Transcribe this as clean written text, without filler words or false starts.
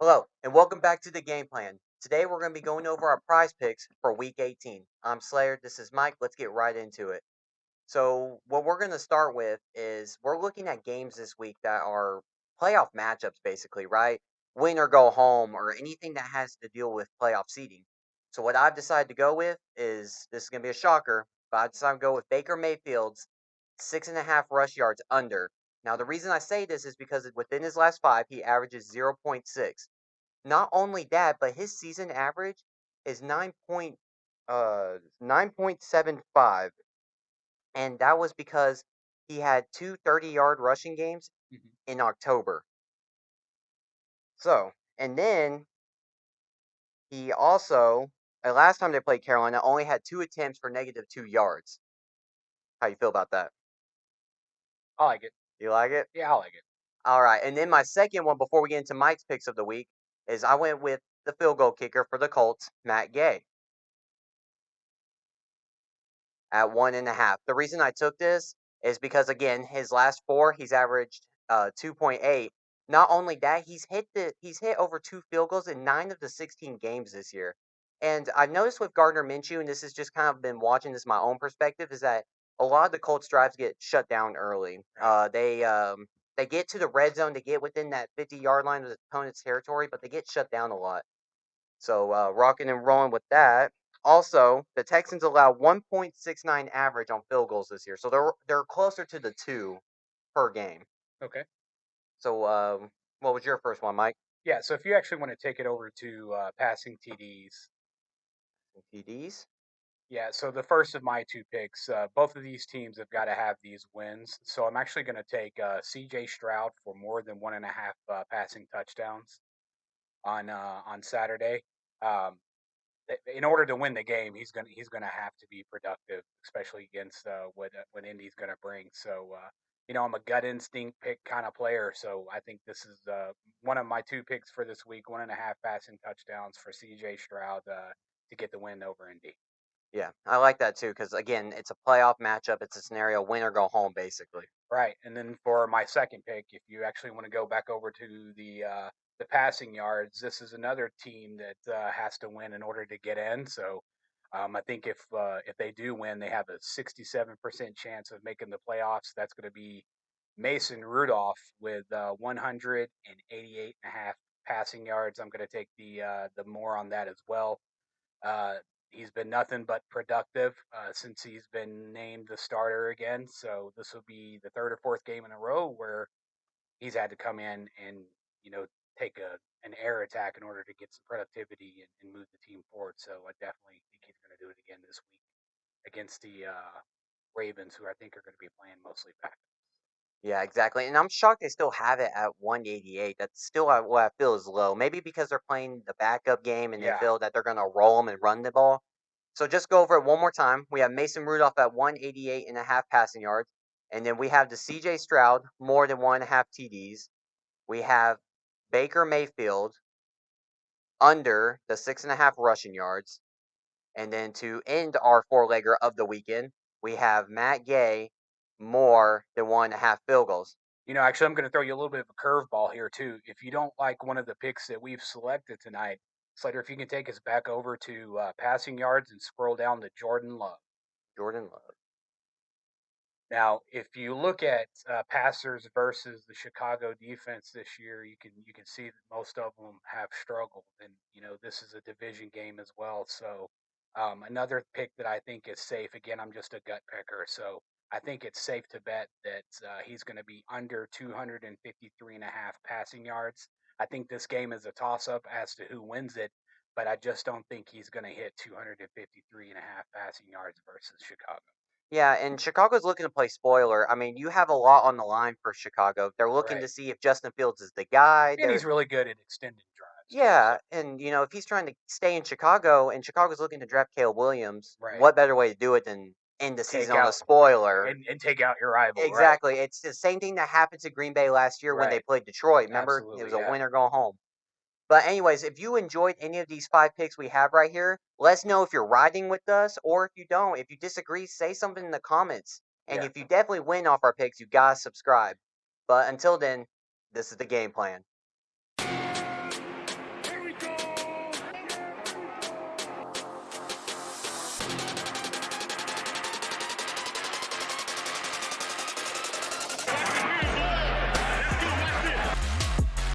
Hello, and welcome back to the game plan. Today we're going to be going over our prize picks for week 18. I'm Slayer, this is Mike. Let's get right into it. So, what we're going to start with is we're looking at games this week that are playoff matchups, basically, right? Win or go home, or anything that has to deal with playoff seeding. So, what I've decided to go with is this is going to be a shocker, but I decided to go with Baker Mayfield's 6.5 rush yards under. Now, the reason I say this is because within his last five, he averages 0.6. Not only that, but his season average is 9.75, and that was because he had two 30-yard rushing games Mhm. in October. So, and then he also, last time they played Carolina, only had two attempts for -2 yards. How you feel about that? I like it. You like it? Yeah, I like it. All right. And then my second one, before we get into Mike's picks of the week, is I went with the field goal kicker for the Colts, Matt Gay, at 1.5. The reason I took this is because again, his last four, he's averaged 2.8. Not only that, he's hit over two field goals in 9 of the 16 games this year. And I noticed with Gardner Minshew, and this has just kind of been watching this my own perspective, is that a lot of the Colts drives get shut down early. They get to the red zone, they get within that 50-yard line of the opponent's territory, but they get shut down a lot. So rocking and rolling with that. Also, the Texans allow 1.69 average on field goals this year, so they're closer to the two per game. Okay. So, what was your first one, Mike? Yeah, so if you actually want to take it over to passing TDs, TDs. yeah, so the first of my two picks, both of these teams have got to have these wins. So I'm actually going to take CJ Stroud for more than 1.5 passing touchdowns on Saturday. Um, in order to win the game, he's gonna have to be productive, especially against what Indy's gonna bring. So I'm a gut instinct pick kind of player, so I think this is one of my two picks for this week: 1.5 passing touchdowns for C.J. Stroud to get the win over Indy. Yeah, I like that too because again, it's a playoff matchup. It's a scenario win or go home, basically. Right, and then for my second pick, if you actually want to go back over to the passing yards, this is another team that has to win in order to get in. So I think if they do win, they have a 67% chance of making the playoffs. That's going to be Mason Rudolph with 188.5 passing yards. I'm going to take the more on that as well. Uh, he's been nothing but productive since he's been named the starter again. So this will be the third or fourth game in a row where he's had to come in and take an air attack in order to get some productivity and move the team forward. So I definitely think he's going to do it again this week against the Ravens, who I think are going to be playing mostly back. Yeah, exactly. And I'm shocked they still have it at 188. That's still what I feel is low. Maybe because they're playing the backup game and they Yeah. feel that they're going to roll them and run the ball. So just go over it one more time. We have Mason Rudolph at 188.5 passing yards. And then we have the CJ Stroud, more than 1.5 TDs. We have Baker Mayfield under the 6.5 rushing yards. And then to end our four-legger of the weekend, we have Matt Gay, more than 1.5 field goals. Actually, I'm going to throw you a little bit of a curveball here too. If you don't like one of the picks that we've selected tonight, Slater, if you can take us back over to passing yards and scroll down to Jordan Love. Jordan Love. Now, if you look at passers versus the Chicago defense this year, you can see that most of them have struggled, and this is a division game as well. So another pick that I think is safe. Again, I'm just a gut picker, so I think it's safe to bet that he's going to be under 253.5 passing yards. I think this game is a toss-up as to who wins it, but I just don't think he's going to hit 253.5 passing yards versus Chicago. Yeah, and Chicago's looking to play spoiler. I mean, you have a lot on the line for Chicago. They're looking Right. to see if Justin Fields is the guy. And he's really good at extending drives too. So Yeah, and if he's trying to stay in Chicago and Chicago's looking to draft Caleb Williams, right, what better way to do it than end the season take on a out spoiler? and take out your rival. Right, Exactly. It's the same thing that happened to Green Bay last year when they right, played Detroit. Remember? It was absolutely, a yeah, win or go home. But anyways, if you enjoyed any of these five picks we have right here, let us know if you're riding with us or if you don't. If you disagree, say something in the comments. And yeah. if you definitely win off our picks, you gotta subscribe. But until then, this is the game plan.